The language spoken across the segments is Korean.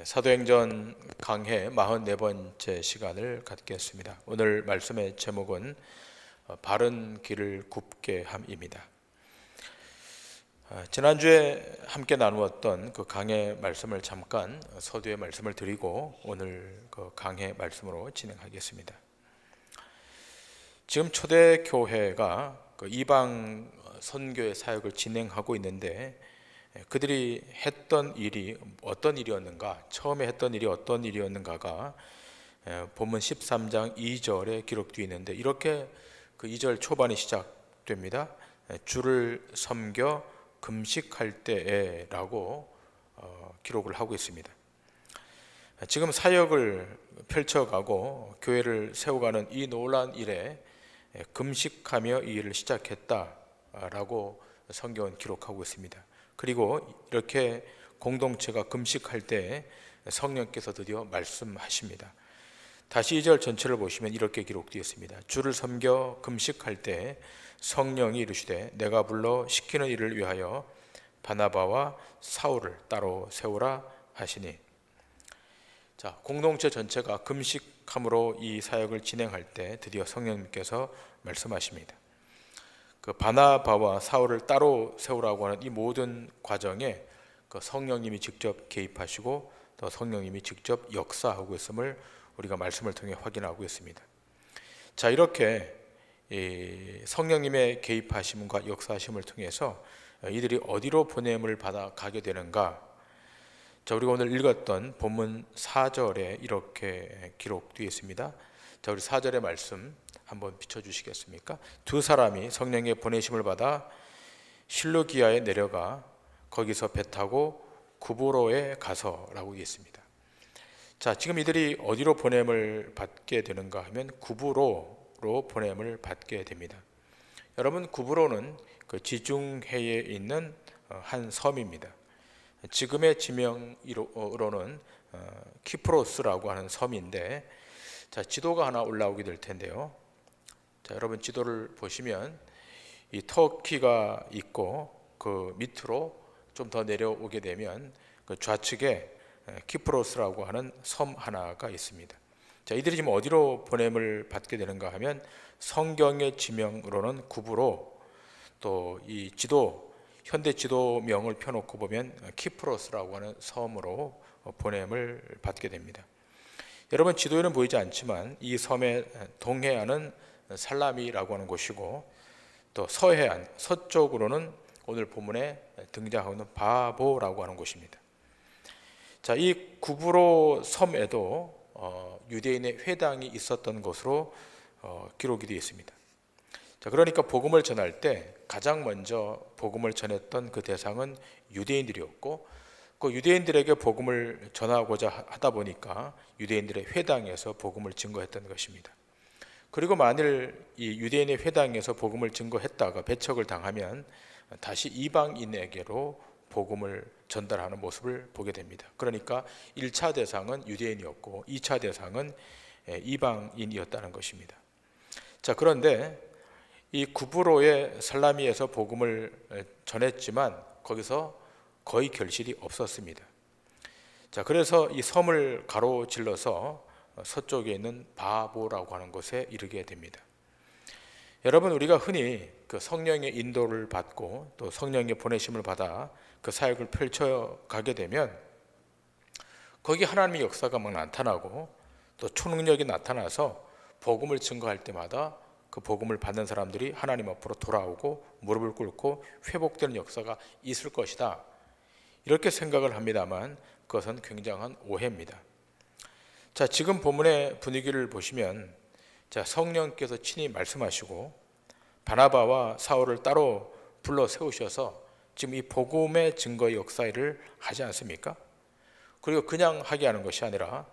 사도행전 강해 44번째 시간을 갖겠습니다. 오늘 말씀의 제목은 바른 길을 굽게 함입니다. 지난주에 함께 나누었던 그 강해 말씀을 잠깐 서두에 말씀을 드리고 오늘 그 강해 말씀으로 진행하겠습니다. 지금 초대교회가 그 이방 선교의 사역을 진행하고 있는데 그들이 했던 일이 어떤 일이었는가, 처음에 했던 일이 어떤 일이었는가가 본문 13장 2절에 기록되어 있는데 이렇게 그 2절 초반이 시작됩니다. 주를 섬겨 금식할 때에 라고 기록을 하고 있습니다. 지금 사역을 펼쳐가고 교회를 세워가는 이 놀라운 일에 금식하며 이 일을 시작했다라고 성경은 기록하고 있습니다. 그리고 이렇게 공동체가 금식할 때 성령께서 드디어 말씀하십니다. 다시 2절 전체를 보시면 이렇게 기록되어 있습니다. 주를 섬겨 금식할 때 성령이 이르시되 내가 불러 시키는 일을 위하여 바나바와 사울을 따로 세우라 하시니. 자, 공동체 전체가 금식함으로 이 사역을 진행할 때 드디어 성령님께서 말씀하십니다. 그 바나바와 사울을 따로 세우라고 하는 이 모든 과정에 그 성령님이 직접 개입하시고 또 성령님이 직접 역사하고 있음을 우리가 말씀을 통해 확인하고 있습니다. 자, 이렇게 성령님의 개입하심과 역사하심을 통해서 이들이 어디로 보냄을 받아 가게 되는가? 자, 우리가 오늘 읽었던 본문 4절에 이렇게 기록되어 있습니다. 자, 우리 4절의 말씀 한번 비춰주시겠습니까? 두 사람이 성령의 보내심을 받아 실루기아에 내려가 거기서 배 타고 구브로에 가서라고 있습니다. 자, 지금 이들이 어디로 보냄을 받게 되는가 하면 구브로로 보냄을 받게 됩니다. 여러분, 구브로는 그 지중해에 있는 한 섬입니다. 지금의 지명으로는 키프로스라고 하는 섬인데, 자, 지도가 하나 올라오게 될 텐데요. 자, 여러분 지도를 보시면 이 터키가 있고 그 밑으로 좀 더 내려오게 되면 그 좌측에 키프로스라고 하는 섬 하나가 있습니다. 자, 이들이 지금 어디로 보냄을 받게 되는가 하면 성경의 지명으로는 구브로, 또 이 지도 현대 지도명을 펴놓고 보면 키프로스라고 하는 섬으로 보냄을 받게 됩니다. 여러분, 지도에는 보이지 않지만 이 섬의 동해안은 살라미라고 하는 곳이고 또 서해안, 서쪽으로는 오늘 본문에 등장하고 있는 바보라고 하는 곳입니다. 자, 이 구브로 섬에도 유대인의 회당이 있었던 것으로 기록이 되어 있습니다. 자, 그러니까 복음을 전할 때 가장 먼저 복음을 전했던 그 대상은 유대인들이었고 그 유대인들에게 복음을 전하고자 하다 보니까 유대인들의 회당에서 복음을 증거했던 것입니다. 그리고 만일 이 유대인의 회당에서 복음을 증거했다가 배척을 당하면 다시 이방인에게로 복음을 전달하는 모습을 보게 됩니다. 그러니까 1차 대상은 유대인이었고 2차 대상은 이방인이었다는 것입니다. 자, 그런데 이 구브로의 살라미에서 복음을 전했지만 거기서 거의 결실이 없었습니다. 자, 그래서 이 섬을 가로질러서 서쪽에 있는 바보라고 하는 곳에 이르게 됩니다. 여러분, 우리가 흔히 그 성령의 인도를 받고 또 성령의 보내심을 받아 그 사역을 펼쳐가게 되면 거기 하나님의 역사가 막 나타나고 또 초능력이 나타나서 복음을 증거할 때마다 그 복음을 받는 사람들이 하나님 앞으로 돌아오고 무릎을 꿇고 회복되는 역사가 있을 것이다, 이렇게 생각을 합니다만 그것은 굉장한 오해입니다. 자, 지금 본문의 분위기를 보시면 자, 성령께서 친히 말씀하시고 바나바와 사울을 따로 불러 세우셔서 지금 이 복음의 증거의 역사를 하지 않습니까? 그리고 그냥 하게 하는 것이 아니라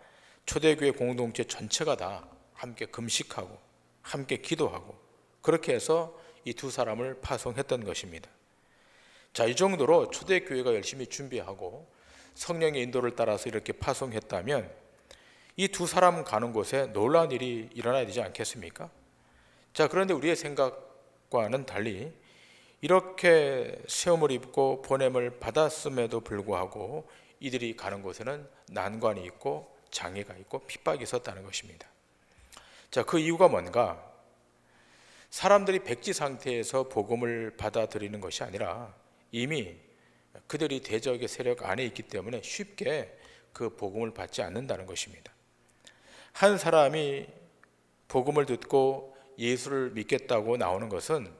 초대교회 공동체 전체가 다 함께 금식하고 함께 기도하고 그렇게 해서 이 두 사람을 파송했던 것입니다. 자, 이 정도로 초대교회가 열심히 준비하고 성령의 인도를 따라서 이렇게 파송했다면 이 두 사람 가는 곳에 놀라운 일이 일어나야 되지 않겠습니까? 자, 그런데 우리의 생각과는 달리 이렇게 세움을 입고 보냄을 받았음에도 불구하고 이들이 가는 곳에는 난관이 있고 장애가 있고 핍박이 있었다는 것입니다. 자, 그 이유가 뭔가? 사람들이 백지 상태에서 복음을 받아들이는 것이 아니라 이미 그들이 대적의 세력 안에 있기 때문에 쉽게 그 복음을 받지 않는다는 것입니다. 한 사람이 복음을 듣고 예수를 믿겠다고 나오는 것은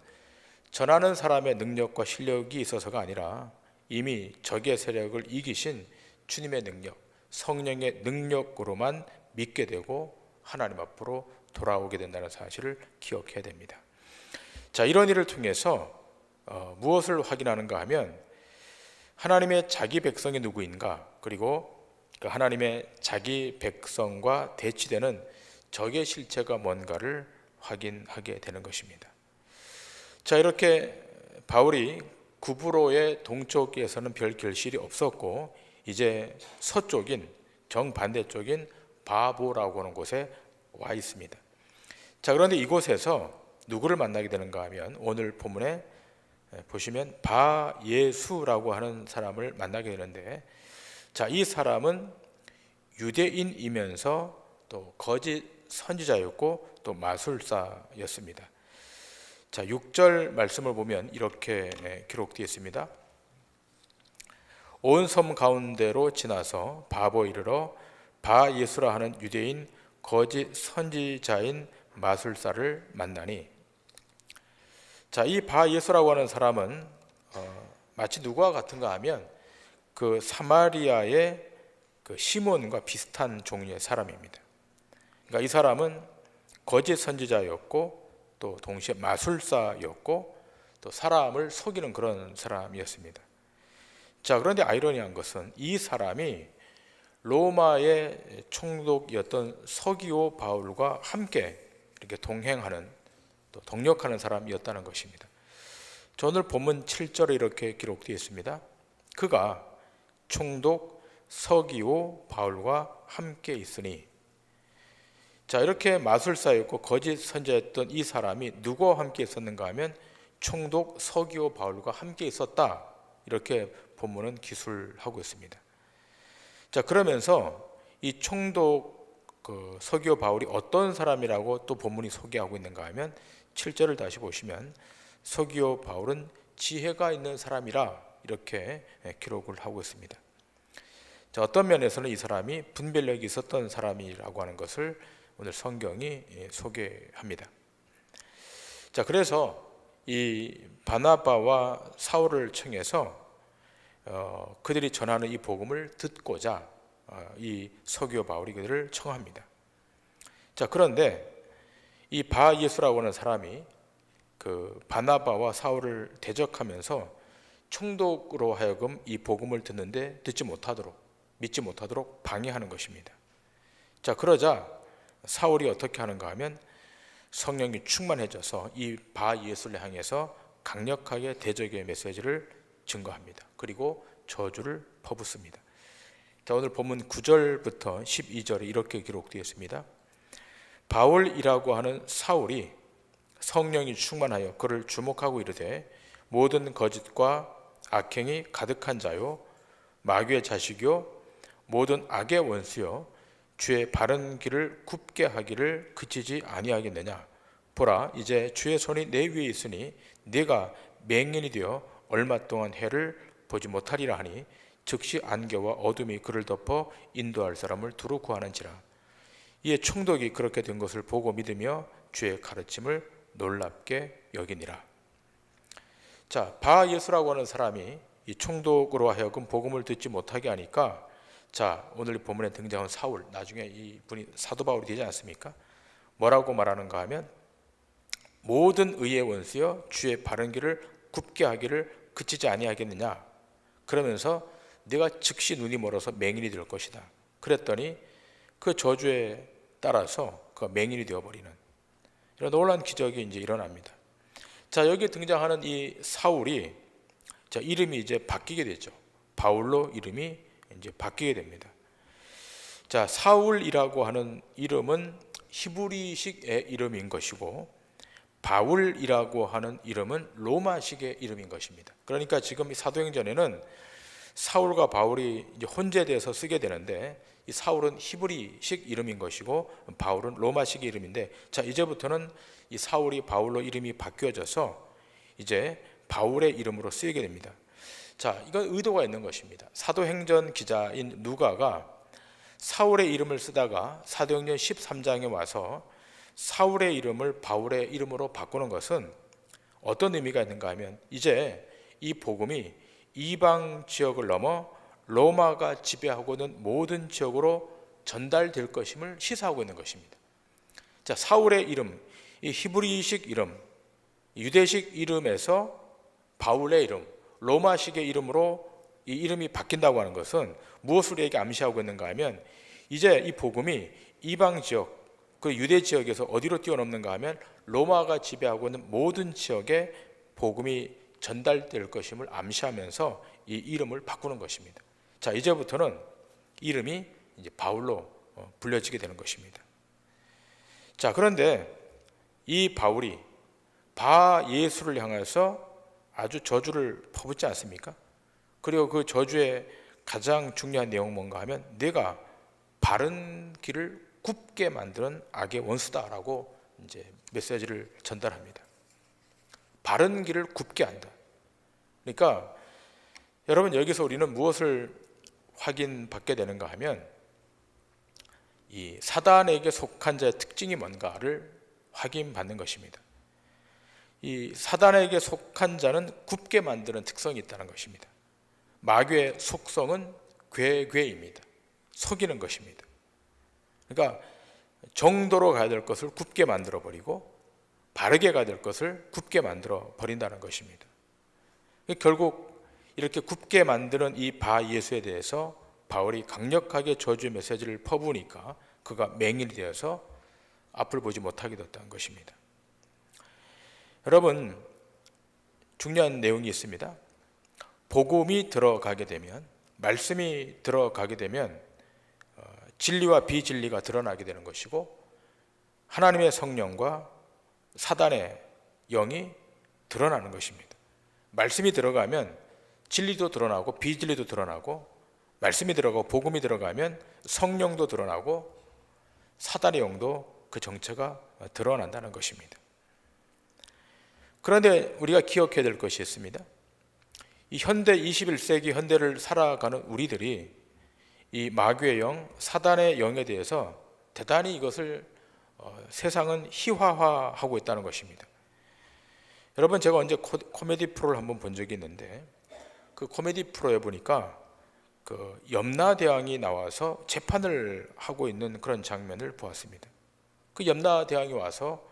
전하는 사람의 능력과 실력이 있어서가 아니라 이미 적의 세력을 이기신 주님의 능력, 성령의 능력으로만 믿게 되고 하나님 앞으로 돌아오게 된다는 사실을 기억해야 됩니다. 자, 이런 일을 통해서 무엇을 확인하는가 하면 하나님의 자기 백성이 누구인가, 그리고 그 하나님의 자기 백성과 대치되는 적의 실체가 뭔가를 확인하게 되는 것입니다. 자, 이렇게 바울이 구브로의 동쪽에서는 별 결실이 없었고 이제 서쪽인 정반대쪽인 바보라고 하는 곳에 와 있습니다. 자, 그런데 이곳에서 누구를 만나게 되는가 하면 오늘 본문에 보시면 바예수라고 하는 사람을 만나게 되는데, 자, 이 사람은 유대인이면서 또 거짓 선지자였고 또 마술사였습니다. 자, 6절 말씀을 보면 이렇게 기록되어 있습니다. 온 섬 가운데로 지나서 바보에 이르러 바예수라 하는 유대인 거짓 선지자인 마술사를 만나니, 자, 이 바예수라고 하는 사람은 마치 누구와 같은가 하면 그 사마리아의 그 시몬과 비슷한 종류의 사람입니다. 그러니까 이 사람은 거짓 선지자였고 또 동시에 마술사였고 또 사람을 속이는 그런 사람이었습니다. 자, 그런데 아이러니한 것은 이 사람이 로마의 총독이었던 서기오 바울과 함께 이렇게 동행하는 또 동력하는 사람이었다는 것입니다. 오늘 본문 7절에 이렇게 기록되어 있습니다. 그가 총독 서기오 바울과 함께 있으니, 자, 이렇게 마술사였고 거짓 선지자였던 이 사람이 누구와 함께 있었는가 하면 총독 서기오 바울과 함께 있었다, 이렇게 본문은 기술하고 있습니다. 자, 그러면서 이 총독 서기오 바울이 어떤 사람이라고 또 본문이 소개하고 있는가 하면 7절을 다시 보시면 서기오 바울은 지혜가 있는 사람이라 이렇게 기록을 하고 있습니다. 자, 어떤 면에서는 이 사람이 분별력이 있었던 사람이라고 하는 것을 오늘 성경이 소개합니다. 자, 그래서 이 바나바와 사울을 청해서 그들이 전하는 이 복음을 듣고자 이 서기오 바울이 그들을 청합니다. 자, 그런데 이 바예수라고 하는 사람이 그 바나바와 사울을 대적하면서 총독으로 하여금 이 복음을 듣는데 믿지 못하도록 방해하는 것입니다. 자, 그러자 사울이 어떻게 하는가 하면 성령이 충만해져서 이 바예수를 향해서 강력하게 대적의 메시지를 증거합니다. 그리고 저주를 퍼붓습니다. 자, 오늘 본문 9절부터 12절에 이렇게 기록되어 있습니다. 바울이라고 하는 사울이 성령이 충만하여 그를 주목하고 이르되 모든 거짓과 악행이 가득한 자요 마귀의 자식이요 모든 악의 원수요 주의 바른 길을 굽게 하기를 그치지 아니하겠느냐. 보라, 이제 주의 손이 내 위에 있으니 네가 맹인이 되어 얼마 동안 해를 보지 못하리라 하니 즉시 안개와 어둠이 그를 덮어 인도할 사람을 두루 구하는지라. 이에 총독이 그렇게 된 것을 보고 믿으며 주의 가르침을 놀랍게 여기니라. 자, 바예수라고 하는 사람이 이 총독으로 하여금 복음을 듣지 못하게 하니까, 자, 오늘 본문에 등장한 사울, 나중에 이분이 사도 바울이 되지 않습니까? 뭐라고 말하는가 하면 모든 의의 원수여 주의 바른 길을 굽게 하기를 그치지 아니하겠느냐. 그러면서 네가 즉시 눈이 멀어서 맹인이 될 것이다. 그랬더니 그 저주에 따라서 그가 맹인이 되어버리는 이런 놀라운 기적이 이제 일어납니다. 자, 여기 등장하는 이 사울이, 자, 이름이 이제 바뀌게 되죠. 바울로 이름이 이제 바뀌게 됩니다. 자, 사울이라고 하는 이름은 히브리식의 이름인 것이고 바울이라고 하는 이름은 로마식의 이름인 것입니다. 그러니까 지금 이 사도행전에는 사울과 바울이 이제 혼재돼서 쓰게 되는데, 이 사울은 히브리식 이름인 것이고 바울은 로마식 이름인데, 자, 이제부터는 이 사울이 바울로 이름이 바뀌어져서 이제 바울의 이름으로 쓰이게 됩니다. 자, 이건 의도가 있는 것입니다. 사도행전 기자인 누가가 사울의 이름을 쓰다가 사도행전 13장에 와서 사울의 이름을 바울의 이름으로 바꾸는 것은 어떤 의미가 있는가 하면, 이제 이 복음이 이방 지역을 넘어 로마가 지배하고 있는 모든 지역으로 전달될 것임을 시사하고 있는 것입니다. 자, 사울의 이름, 이 히브리식 이름, 유대식 이름에서 바울의 이름, 로마식의 이름으로 이 이름이 바뀐다고 하는 것은 무엇을 우리에게 암시하고 있는가 하면, 이제 이 복음이 이방 지역, 그 유대 지역에서 어디로 뛰어넘는가 하면 로마가 지배하고 있는 모든 지역에 복음이 전달될 것임을 암시하면서 이 이름을 바꾸는 것입니다. 자, 이제부터는 이름이 이제 바울로 불려지게 되는 것입니다. 자, 그런데 이 바울이 바 예수를 향해서 아주 저주를 퍼붓지 않습니까? 그리고 그 저주의 가장 중요한 내용은 뭔가 하면, 내가 바른 길을 굽게 만드는 악의 원수다라고 이제 메시지를 전달합니다. 바른 길을 굽게 한다. 그러니까 여러분, 여기서 우리는 무엇을 확인받게 되는가 하면, 이 사단에게 속한 자의 특징이 뭔가를 확인받는 것입니다. 이 사단에게 속한 자는 굽게 만드는 특성이 있다는 것입니다. 마귀의 속성은 괴괴입니다. 속이는 것입니다. 그러니까 정도로 가야 될 것을 굽게 만들어 버리고 바르게 가야 될 것을 굽게 만들어 버린다는 것입니다. 결국 이렇게 굽게 만드는 이 바 예수에 대해서 바울이 강력하게 저주의 메시지를 퍼부으니까 그가 맹인이 되어서 앞을 보지 못하게 됐다는 것입니다. 여러분, 중요한 내용이 있습니다. 복음이 들어가게 되면, 말씀이 들어가게 되면 진리와 비진리가 드러나게 되는 것이고, 하나님의 성령과 사단의 영이 드러나는 것입니다. 말씀이 들어가면 진리도 드러나고 비진리도 드러나고, 말씀이 들어가고 복음이 들어가면 성령도 드러나고 사단의 영도 그 정체가 드러난다는 것입니다. 그런데 우리가 기억해야 될 것이 있습니다. 이 현대 21세기 현대를 살아가는 우리들이 이 마귀의 영, 사단의 영에 대해서 대단히 이것을 세상은 희화화하고 있다는 것입니다. 여러분, 제가 언제 코미디 프로를 한번 본 적이 있는데, 그 코미디 프로에 보니까 그 염라대왕이 나와서 재판을 하고 있는 그런 장면을 보았습니다. 그 염라대왕이 와서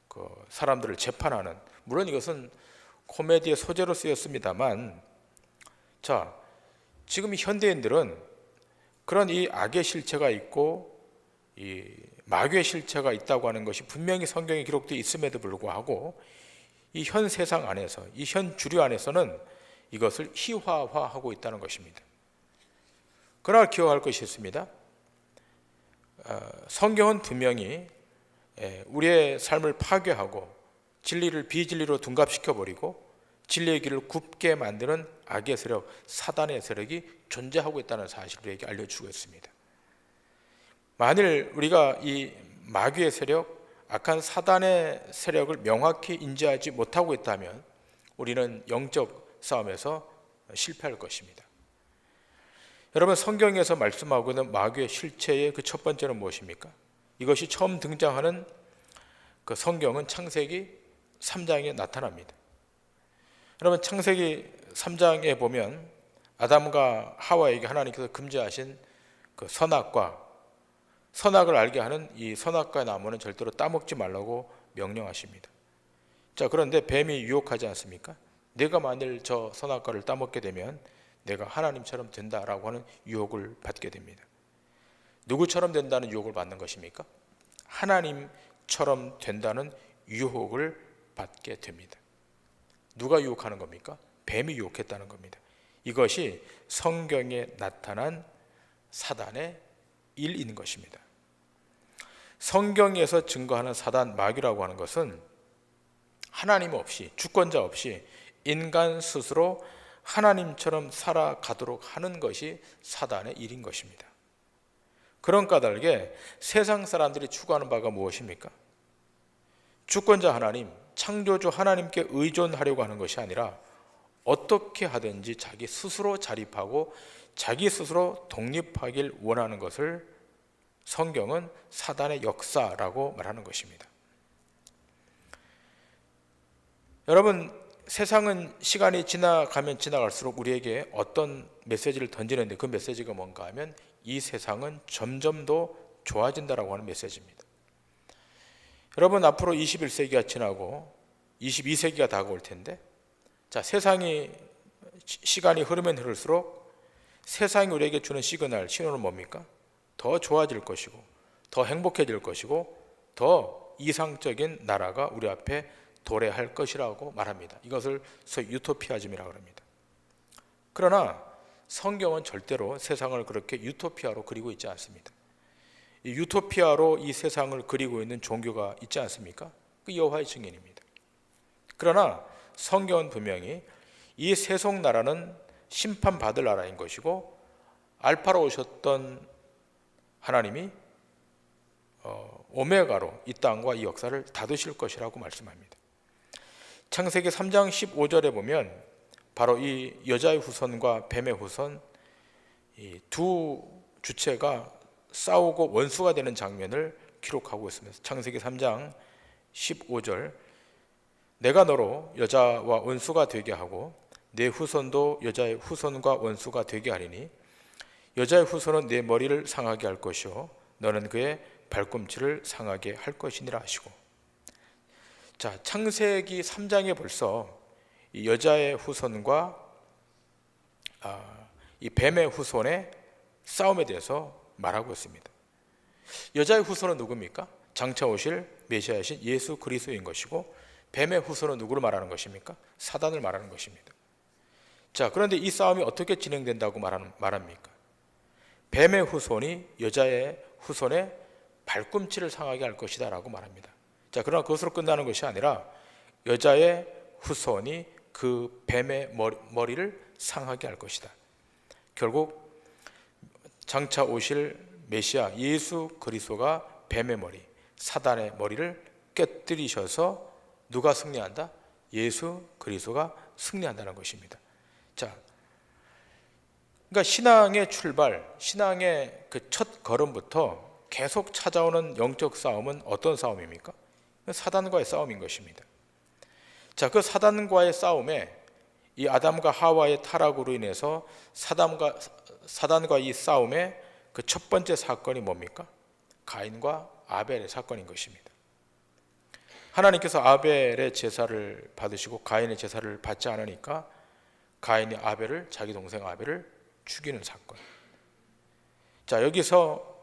그 사람들을 재판하는, 물론 이것은 코미디의 소재로 쓰였습니다만, 자, 지금 이 현대인들은 그런 이 악의 실체가 있고 이 마귀의 실체가 있다고 하는 것이 분명히 성경에 기록되어 있음에도 불구하고 이 현 세상 안에서, 이 현 주류 안에서는 이것을 희화화하고 있다는 것입니다. 그러나 기억할 것이 있습니다. 성경은 분명히 우리의 삶을 파괴하고 진리를 비진리로 둔갑시켜버리고 진리의 길을 굽게 만드는 악의 세력, 사단의 세력이 존재하고 있다는 사실을 우리에게 알려주고 있습니다. 만일 우리가 이 마귀의 세력, 악한 사단의 세력을 명확히 인지하지 못하고 있다면 우리는 영적 싸움에서 실패할 것입니다. 여러분, 성경에서 말씀하고 있는 마귀의 실체의 그 첫 번째는 무엇입니까? 이것이 처음 등장하는 그 성경은 창세기 3장에 나타납니다. 여러분, 창세기 3장에 보면 아담과 하와에게 하나님께서 금지하신 그 선악을 알게 하는 이 선악과의 나무는 절대로 따먹지 말라고 명령하십니다. 자, 그런데 뱀이 유혹하지 않습니까? 내가 만일 저 선악과를 따먹게 되면 내가 하나님처럼 된다라고 하는 유혹을 받게 됩니다. 누구처럼 된다는 유혹을 받는 것입니까? 하나님처럼 된다는 유혹을 받게 됩니다. 누가 유혹하는 겁니까? 뱀이 유혹했다는 겁니다. 이것이 성경에 나타난 사단의 일인 것입니다. 성경에서 증거하는 사단, 마귀라고 하는 것은 하나님 없이, 주권자 없이 인간 스스로 하나님처럼 살아가도록 하는 것이 사단의 일인 것입니다. 그런 까닭에 세상 사람들이 추구하는 바가 무엇입니까? 주권자 하나님, 창조주 하나님께 의존하려고 하는 것이 아니라 어떻게 하든지 자기 스스로 자립하고 자기 스스로 독립하길 원하는 것을 성경은 사단의 역사라고 말하는 것입니다. 여러분, 세상은 시간이 지나가면 지나갈수록 우리에게 어떤 메시지를 던지는데, 그 메시지가 뭔가 하면 이 세상은 점점 더 좋아진다라고 하는 메시지입니다. 여러분, 앞으로 21세기가 지나고 22세기가 다가올 텐데, 자, 세상이 시간이 흐르면 흐를수록 세상이 우리에게 주는 신호는 뭡니까? 더 좋아질 것이고 더 행복해질 것이고 더 이상적인 나라가 우리 앞에 도래할 것이라고 말합니다. 이것을 소위 유토피아즘이라고 합니다. 그러나 성경은 절대로 세상을 그렇게 유토피아로 그리고 있지 않습니다. 이 유토피아로 이 세상을 그리고 있는 종교가 있지 않습니까? 그 여호와의 증인입니다. 그러나 성경은 분명히 이 세속 나라는 심판받을 나라인 것이고 알파로 오셨던 하나님이 오메가로 이 땅과 이 역사를 닫으실 것이라고 말씀합니다. 창세기 3장 15절에 보면 바로 이 여자의 후손과 뱀의 후손, 이 두 주체가 싸우고 원수가 되는 장면을 기록하고 있습니다. 창세기 3장 15절, 내가 너로 여자와 원수가 되게 하고 내 후손도 여자의 후손과 원수가 되게 하리니 여자의 후손은 내 머리를 상하게 할 것이요 너는 그의 발꿈치를 상하게 할 것이니라 하시고, 자, 창세기 3장에 벌써 이 여자의 후손과 이 뱀의 후손의 싸움에 대해서 말하고 있습니다. 여자의 후손은 누굽니까? 장차 오실 메시아이신 예수 그리스도인 것이고, 뱀의 후손은 누구를 말하는 것입니까? 사단을 말하는 것입니다. 자, 그런데 이 싸움이 어떻게 진행된다고 말합니까? 뱀의 후손이 여자의 후손의 발꿈치를 상하게 할 것이다 라고 말합니다. 자, 그러나 그것으로 끝나는 것이 아니라 여자의 후손이 그 뱀의 머리를 상하게 할 것이다. 결국 장차 오실 메시아 예수 그리스도가 뱀의 머리, 사단의 머리를 깨뜨리셔서 누가 승리한다? 예수 그리스도가 승리한다는 것입니다. 자, 그러니까 신앙의 출발, 신앙의 그 첫 걸음부터 계속 찾아오는 영적 싸움은 어떤 싸움입니까? 사단과의 싸움인 것입니다. 자, 그 사단과의 싸움에 이 아담과 하와의 타락으로 인해서 사단과 이 싸움의 그 첫 번째 사건이 뭡니까? 가인과 아벨의 사건인 것입니다. 하나님께서 아벨의 제사를 받으시고 가인의 제사를 받지 않으니까 가인이 자기 동생 아벨을 죽이는 사건. 자, 여기서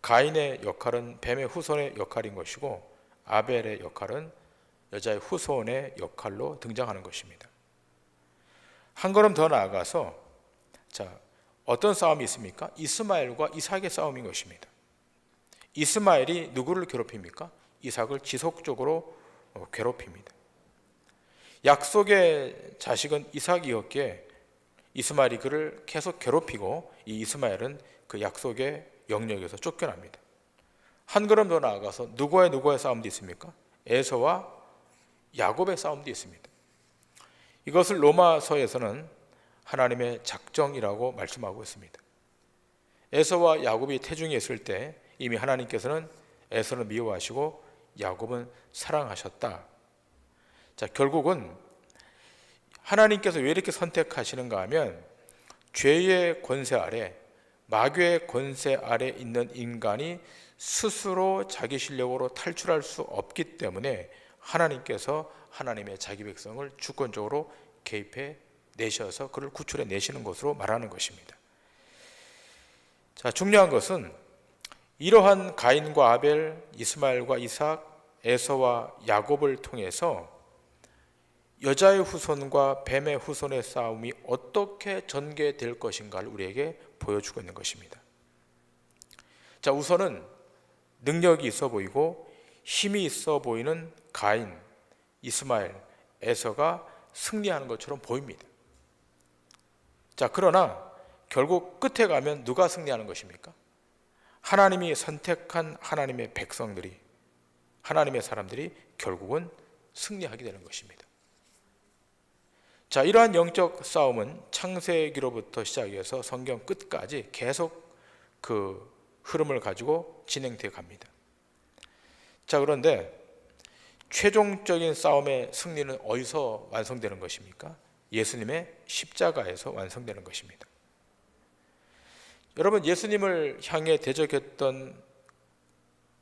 가인의 역할은 뱀의 후손의 역할인 것이고 아벨의 역할은 여자의 후손의 역할로 등장하는 것입니다. 한 걸음 더 나아가서, 자, 어떤 싸움이 있습니까? 이스마엘과 이삭의 싸움인 것입니다. 이스마엘이 누구를 괴롭힙니까? 이삭을 지속적으로 괴롭힙니다. 약속의 자식은 이삭이었기에 이스마엘이 그를 계속 괴롭히고 이 이스마엘은 그 약속의 영역에서 쫓겨납니다. 한 걸음 더 나아가서 누구의 싸움도 있습니까? 에서와 야곱의 싸움도 있습니다. 이것을 로마서에서는 하나님의 작정이라고 말씀하고 있습니다. 에서와 야곱이 태중에 있을 때 이미 하나님께서는 에서는 미워하시고 야곱은 사랑하셨다. 자, 결국은 하나님께서 왜 이렇게 선택하시는가 하면 죄의 권세 아래, 마귀의 권세 아래 있는 인간이 스스로 자기 실력으로 탈출할 수 없기 때문에 하나님께서 하나님의 자기 백성을 주권적으로 개입해 내셔서 그를 구출해 내시는 것으로 말하는 것입니다. 자, 중요한 것은 이러한 가인과 아벨, 이스마엘과 이삭, 에서와 야곱을 통해서 여자의 후손과 뱀의 후손의 싸움이 어떻게 전개될 것인가를 우리에게 보여주고 있는 것입니다. 자, 우선은 능력이 있어 보이고 힘이 있어 보이는 가인, 이스마엘, 에서가 승리하는 것처럼 보입니다. 자, 그러나 결국 끝에 가면 누가 승리하는 것입니까? 하나님이 선택한 하나님의 백성들이, 하나님의 사람들이 결국은 승리하게 되는 것입니다. 자, 이러한 영적 싸움은 창세기로부터 시작해서 성경 끝까지 계속 그 흐름을 가지고 진행되어 갑니다. 자, 그런데 최종적인 싸움의 승리는 어디서 완성되는 것입니까? 예수님의 십자가에서 완성되는 것입니다. 여러분, 예수님을 향해 대적했던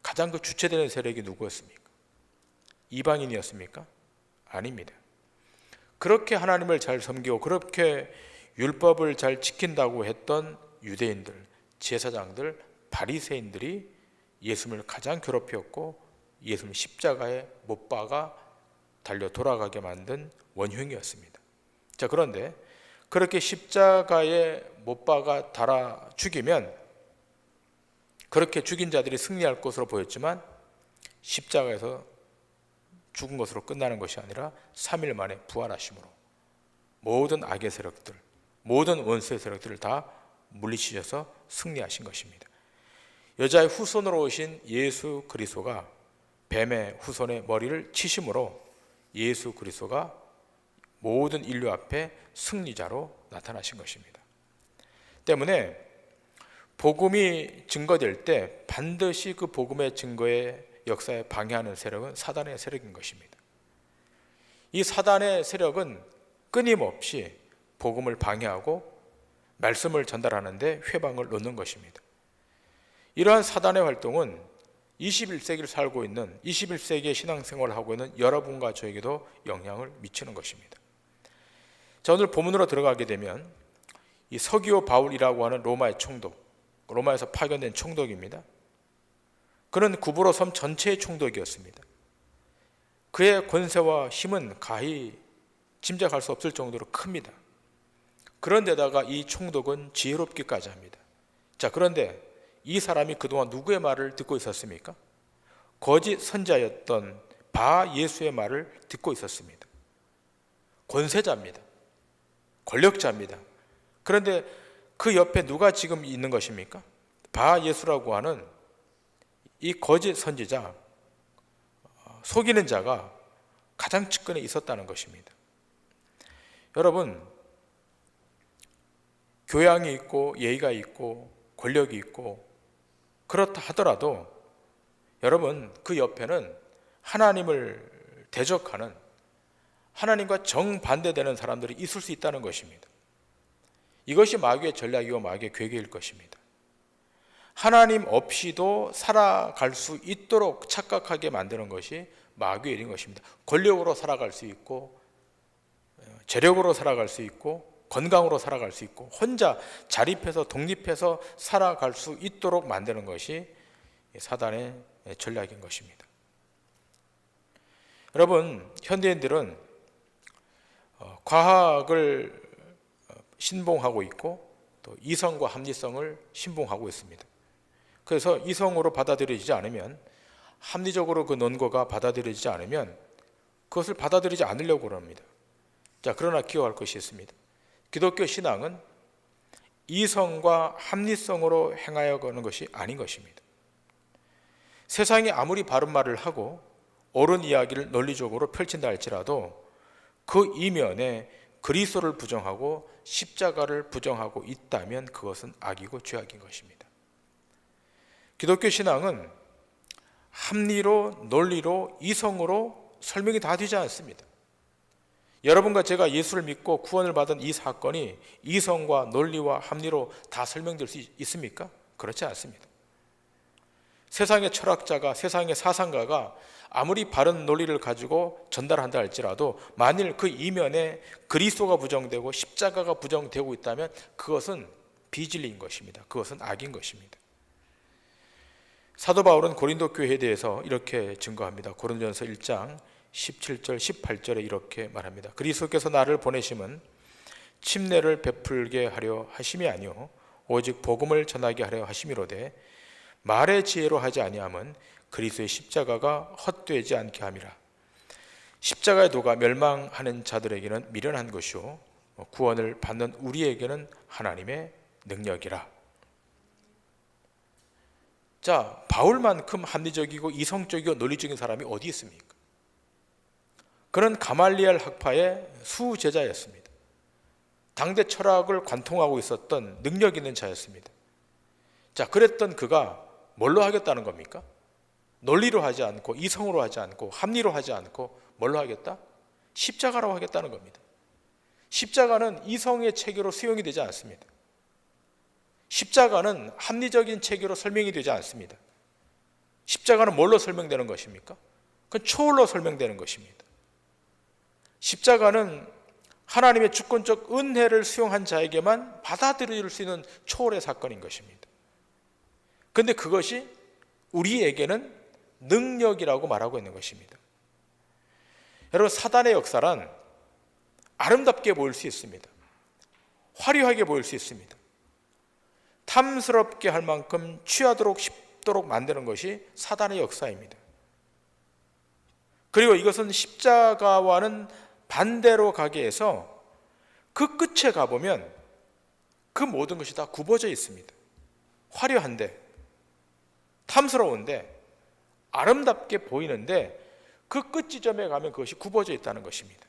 가장 그 주체되는 세력이 누구였습니까? 이방인이었습니까? 아닙니다. 그렇게 하나님을 잘 섬기고 그렇게 율법을 잘 지킨다고 했던 유대인들, 제사장들, 바리새인들이 예수님을 가장 괴롭혔고 예수님 십자가에 못 박아 달려 돌아가게 만든 원흉이었습니다. 자, 그런데 그렇게 십자가에 못 박아 달아 죽이면 그렇게 죽인 자들이 승리할 것으로 보였지만 십자가에서 죽은 것으로 끝나는 것이 아니라 3일 만에 부활하심으로 모든 악의 세력들, 모든 원수의 세력들을 다 물리치셔서 승리하신 것입니다. 여자의 후손으로 오신 예수 그리스도가 뱀의 후손의 머리를 치심으로 예수 그리스도가 모든 인류 앞에 승리자로 나타나신 것입니다. 때문에 복음이 증거될 때 반드시 그 복음의 증거의 역사에 방해하는 세력은 사단의 세력인 것입니다. 이 사단의 세력은 끊임없이 복음을 방해하고 말씀을 전달하는데 회방을 놓는 것입니다. 이러한 사단의 활동은 21세기를 살고 있는 21세기의 신앙생활을 하고 있는 여러분과 저에게도 영향을 미치는 것입니다. 자, 오늘 본문으로 들어가게 되면 이 서기오 바울이라고 하는 로마의 총독, 로마에서 파견된 총독입니다. 그는 구브로 섬 전체의 총독이었습니다. 그의 권세와 힘은 가히 짐작할 수 없을 정도로 큽니다. 그런데다가 이 총독은 지혜롭기까지 합니다. 자, 그런데 이 사람이 그동안 누구의 말을 듣고 있었습니까? 거짓 선지자였던 바 예수의 말을 듣고 있었습니다. 권세자입니다. 권력자입니다. 그런데 그 옆에 누가 지금 있는 것입니까? 바 예수라고 하는 이 거짓 선지자, 속이는 자가 가장 측근에 있었다는 것입니다. 여러분, 교양이 있고 예의가 있고 권력이 있고 그렇다 하더라도 여러분, 그 옆에는 하나님을 대적하는, 하나님과 정반대되는 사람들이 있을 수 있다는 것입니다. 이것이 마귀의 전략이고 마귀의 괴계일 것입니다. 하나님 없이도 살아갈 수 있도록 착각하게 만드는 것이 마귀의 일인 것입니다. 권력으로 살아갈 수 있고 재력으로 살아갈 수 있고 건강으로 살아갈 수 있고 혼자 자립해서 독립해서 살아갈 수 있도록 만드는 것이 사단의 전략인 것입니다. 여러분, 현대인들은 과학을 신봉하고 있고 또 이성과 합리성을 신봉하고 있습니다. 그래서 이성으로 받아들여지지 않으면, 합리적으로 그 논거가 받아들여지지 않으면 그것을 받아들이지 않으려고 합니다. 자, 그러나 기억할 것이 있습니다. 기독교 신앙은 이성과 합리성으로 행하여 가는 것이 아닌 것입니다. 세상이 아무리 바른 말을 하고 옳은 이야기를 논리적으로 펼친다 할지라도 그 이면에 그리스도를 부정하고 십자가를 부정하고 있다면 그것은 악이고 죄악인 것입니다. 기독교 신앙은 합리로, 논리로, 이성으로 설명이 다 되지 않습니다. 여러분과 제가 예수를 믿고 구원을 받은 이 사건이 이성과 논리와 합리로 다 설명될 수 있습니까? 그렇지 않습니다. 세상의 철학자가, 세상의 사상가가 아무리 바른 논리를 가지고 전달한다 할지라도 만일 그 이면에 그리스도가 부정되고 십자가가 부정되고 있다면 그것은 비진리인 것입니다. 그것은 악인 것입니다. 사도 바울은 고린도 교회에 대해서 이렇게 증거합니다. 고린도전서 1장 17절 18절에 이렇게 말합니다. 그리스도께서 나를 보내심은 침례를 베풀게 하려 하심이 아니요 오직 복음을 전하게 하려 하심이로되 말의 지혜로 하지 아니함은 그리스도의 십자가가 헛되지 않게 함이라. 십자가의 도가 멸망하는 자들에게는 미련한 것이요 구원을 받는 우리에게는 하나님의 능력이라. 자, 바울만큼 합리적이고 이성적이고 논리적인 사람이 어디 있습니까? 그는 가말리엘 학파의 수제자였습니다. 당대 철학을 관통하고 있었던 능력 있는 자였습니다. 자, 그랬던 그가 뭘로 하겠다는 겁니까? 논리로 하지 않고 이성으로 하지 않고 합리로 하지 않고 뭘로 하겠다? 십자가로 하겠다는 겁니다. 십자가는 이성의 체계로 수용이 되지 않습니다. 십자가는 합리적인 체계로 설명이 되지 않습니다. 십자가는 뭘로 설명되는 것입니까? 그건 초월로 설명되는 것입니다. 십자가는 하나님의 주권적 은혜를 수용한 자에게만 받아들일 수 있는 초월의 사건인 것입니다. 그런데 그것이 우리에게는 능력이라고 말하고 있는 것입니다. 여러분, 사단의 역사란 아름답게 보일 수 있습니다. 화려하게 보일 수 있습니다. 탐스럽게 할 만큼 취하도록 쉽도록 만드는 것이 사단의 역사입니다. 그리고 이것은 십자가와는 반대로 가게 해서 그 끝에 가보면 그 모든 것이 다 굽어져 있습니다. 화려한데, 탐스러운데, 아름답게 보이는데 그 끝 지점에 가면 그것이 굽어져 있다는 것입니다.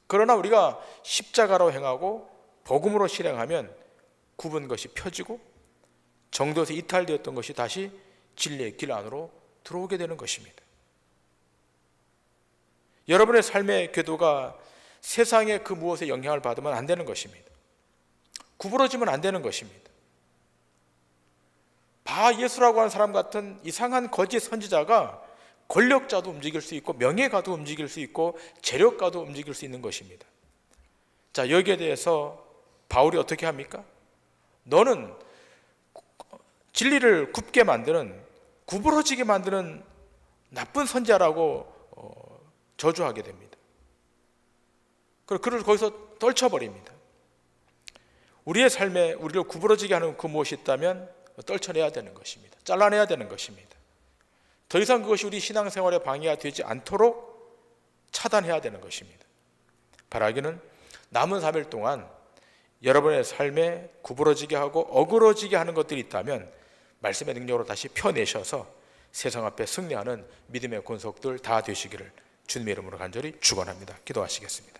그러나 우리가 십자가로 행하고 복음으로 실행하면 굽은 것이 펴지고 정도에서 이탈되었던 것이 다시 진리의 길 안으로 들어오게 되는 것입니다. 여러분의 삶의 궤도가 세상의 그 무엇에 영향을 받으면 안 되는 것입니다. 구부러지면 안 되는 것입니다. 바 예수라고 하는 사람 같은 이상한 거짓 선지자가 권력자도 움직일 수 있고 명예가도 움직일 수 있고 재력가도 움직일 수 있는 것입니다. 자, 여기에 대해서 바울이 어떻게 합니까? 너는 진리를 굽게 만드는, 구부러지게 만드는 나쁜 선지자라고 저주하게 됩니다. 그리고 그를 거기서 떨쳐버립니다. 우리의 삶에 우리를 구부러지게 하는 그 무엇이 있다면 떨쳐내야 되는 것입니다. 잘라내야 되는 것입니다. 더 이상 그것이 우리 신앙생활에 방해가 되지 않도록 차단해야 되는 것입니다. 바라기는 남은 3일 동안 여러분의 삶에 구부러지게 하고 어그러지게 하는 것들이 있다면 말씀의 능력으로 다시 펴내셔서 세상 앞에 승리하는 믿음의 권속들 다 되시기를 주님의 이름으로 간절히 축원합니다. 기도하시겠습니다.